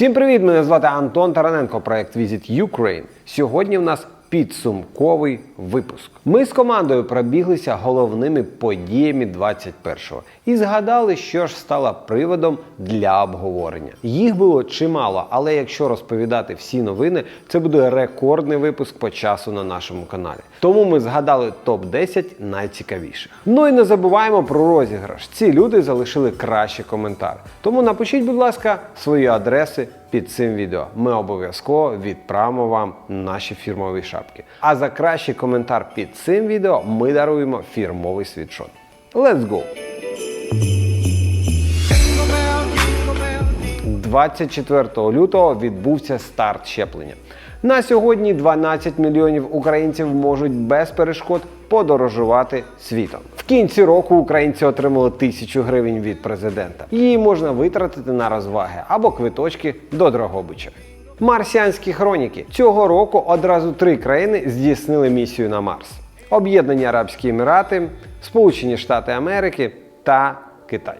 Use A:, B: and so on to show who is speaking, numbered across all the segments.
A: Всім привіт! Мене звати Антон Тараненко, проект Visit Ukraine. Сьогодні в нас підсумковий випуск. Ми з командою пробіглися головними подіями 21-го і згадали, що ж стало приводом для обговорення. Їх було чимало, але якщо розповідати всі новини, це буде рекордний випуск по часу на нашому каналі. Тому ми згадали топ-10 найцікавіших. Ну і не забуваємо про розіграш. Ці люди залишили кращий коментар. Тому напишіть, будь ласка, свої адреси під цим відео. Ми обов'язково відправимо вам наші фірмові шапки. А за кращий коментар під цим відео ми даруємо фірмовий світшот. Let's go! 24 лютого відбувся старт щеплення. На сьогодні 12 мільйонів українців можуть без перешкод подорожувати світом. В кінці року українці отримали 1000 гривень від президента. Її можна витратити на розваги або квиточки до Дрогобича. Марсіанські хроніки. Цього року одразу 3 країни здійснили місію на Марс. Об'єднані Арабські Емірати, Сполучені Штати Америки та Китай.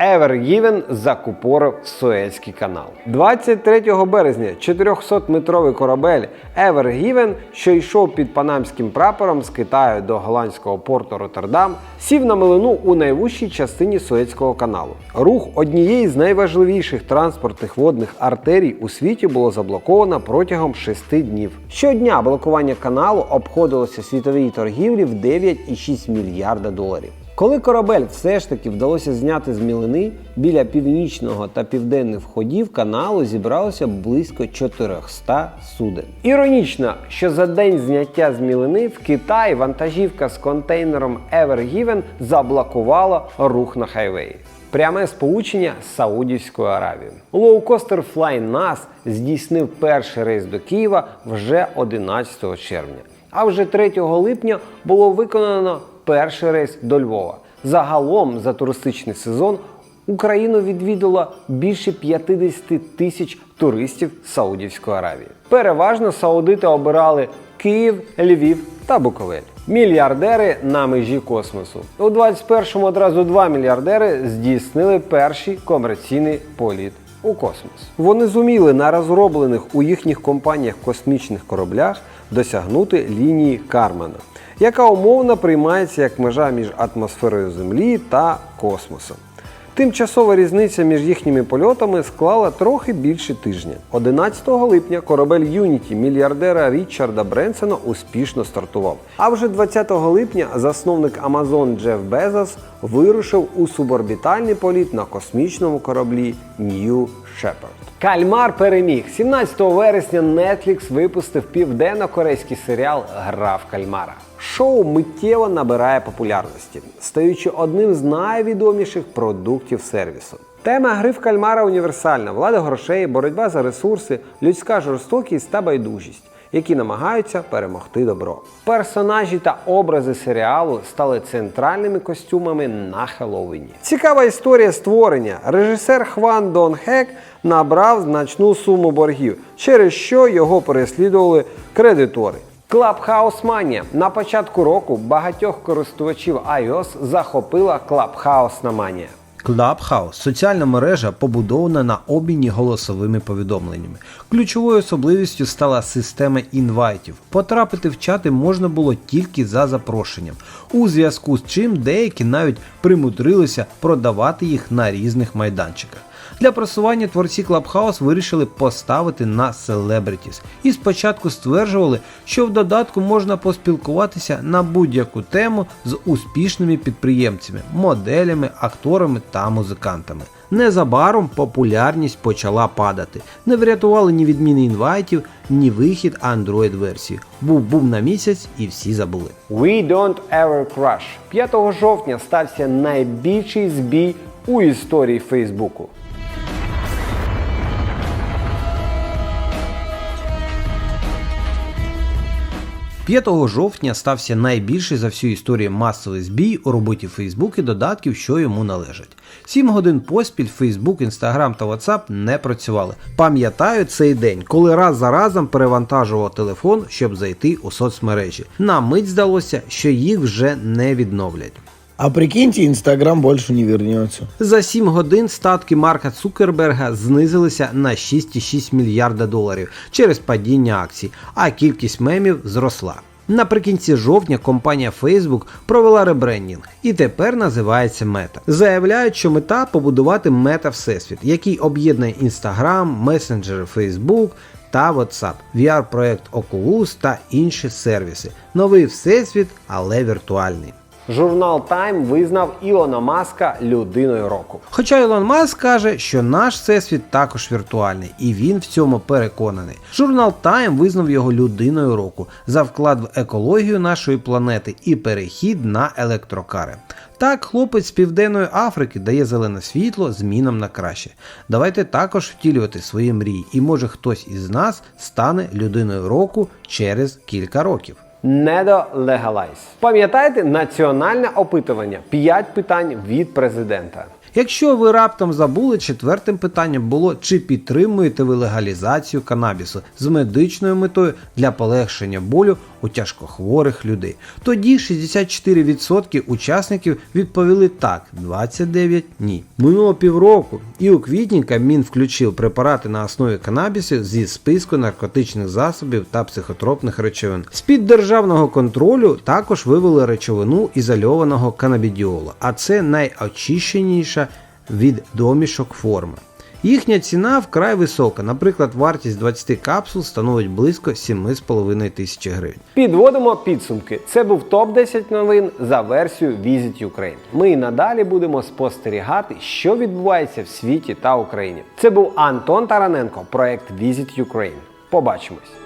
A: Ever Given закупорив Суецький канал. 23 березня 400-метровий корабель Ever Given, що йшов під панамським прапором з Китаю до голландського порту Роттердам, сів на милину у найвужчій частині Суецького каналу. Рух однієї з найважливіших транспортних водних артерій у світі було заблоковано протягом 6 днів. Щодня блокування каналу обходилося світовій торгівлі в 9,6 мільярда доларів. Коли корабель все ж таки вдалося зняти з мілини, біля північного та південних входів каналу зібралося близько 400 суден. Іронічно, що за день зняття з мілини в Китаї вантажівка з контейнером Ever Given заблокувала рух на хайвеї. Пряме сполучення з Саудівською Аравією. Лоукостер FlyNAS здійснив перший рейс до Києва вже 11 червня. А вже 3 липня було виконано перший рейс до Львова. Загалом за туристичний сезон Україну відвідало більше 50 тисяч туристів Саудівської Аравії. Переважно саудити обирали Київ, Львів та Буковель. Мільярдери на межі космосу. У 21-му одразу 2 мільярдери здійснили перший комерційний політ у космос. Вони зуміли на розроблених у їхніх компаніях космічних кораблях досягнути лінії Кармана, яка умовно приймається як межа між атмосферою Землі та космосом. Тимчасова різниця між їхніми польотами склала трохи більше тижня. 11 липня корабель Unity мільярдера Річарда Бренсона успішно стартував. А вже 20 липня засновник Amazon Джеф Безос вирушив у суборбітальний політ на космічному кораблі New Shepard. Кальмар переміг. 17 вересня Netflix випустив південно-корейський серіал «Гра в кальмара». Шоу миттєво набирає популярності, стаючи одним з найвідоміших продуктів сервісу. Тема гри в кальмара універсальна – влада грошей, боротьба за ресурси, людська жорстокість та байдужість, які намагаються перемогти добро. Персонажі та образи серіалу стали центральними костюмами на Хеллоуіні. Цікава історія створення. Режисер Хван Дон Хек набрав значну суму боргів, через що його переслідували кредитори. Clubhouse Mania. На початку року багатьох користувачів iOS захопила Clubhouse Mania.
B: Clubhouse – соціальна мережа, побудована на обміні голосовими повідомленнями. Ключовою особливістю стала система інвайтів. Потрапити в чати можна було тільки за запрошенням, у зв'язку з чим деякі навіть примудрилися продавати їх на різних майданчиках. Для просування творці Clubhouse вирішили поставити на селебритіс і спочатку стверджували, що в додатку можна поспілкуватися на будь-яку тему з успішними підприємцями, моделями, акторами та музикантами. Незабаром популярність почала падати. Не врятували ні відміни інвайтів, ні вихід Android-версії. Був бум на місяць і всі забули.
A: We don't ever crash. 5 жовтня стався найбільший збій у історії Фейсбуку.
B: 5 жовтня стався найбільший за всю історію масовий збій у роботі Facebook і додатків, що йому належать. 7 годин поспіль Facebook, Instagram та WhatsApp не працювали. Пам'ятаю цей день, коли раз за разом перевантажував телефон, щоб зайти у соцмережі. На мить здалося, що їх вже не відновлять.
C: А прикиньте, Инстаграм больше не вернется.
B: За 7 годин статки Марка Цукерберга знизилися на 6,6 мільярда доларів через падіння акцій, а кількість мемів зросла. Наприкінці жовтня компанія Facebook провела ребрендінг і тепер називається Meta. Заявляють, що мета – побудувати мета-всесвіт, який об'єднує Instagram, месенджери Facebook та WhatsApp, VR-проект Oculus та інші сервіси. Новий всесвіт, але віртуальний.
A: Журнал Time визнав Ілона Маска людиною року.
B: Хоча Ілон Маск каже, що наш всесвіт також віртуальний, і він в цьому переконаний. Журнал Time визнав його людиною року за вклад в екологію нашої планети і перехід на електрокари. Так, хлопець з Південної Африки дає зелене світло змінам на краще. Давайте також втілювати свої мрії, і може хтось із нас стане людиною року через кілька років.
A: Недолегалайз. Пам'ятаєте національне опитування? 5 питань від президента.
B: Якщо ви раптом забули, четвертим питанням було, чи підтримуєте ви легалізацію канабісу з медичною метою для полегшення болю у тяжкохворих людей. Тоді 64% учасників відповіли так, 29% ні. Минуло півроку, і у квітні Кабмін включив препарати на основі канабісу зі списку наркотичних засобів та психотропних речовин. З-під державного контролю також вивели речовину ізольованого канабідіолу, а це найочищеніша від домішок форма. Їхня ціна вкрай висока, наприклад, вартість 20 капсул становить близько 7,5 тисячі гривень.
A: Підводимо підсумки. Це був топ-10 новин за версією Visit Ukraine. Ми і надалі будемо спостерігати, що відбувається в світі та Україні. Це був Антон Тараненко, проект Visit Ukraine. Побачимось!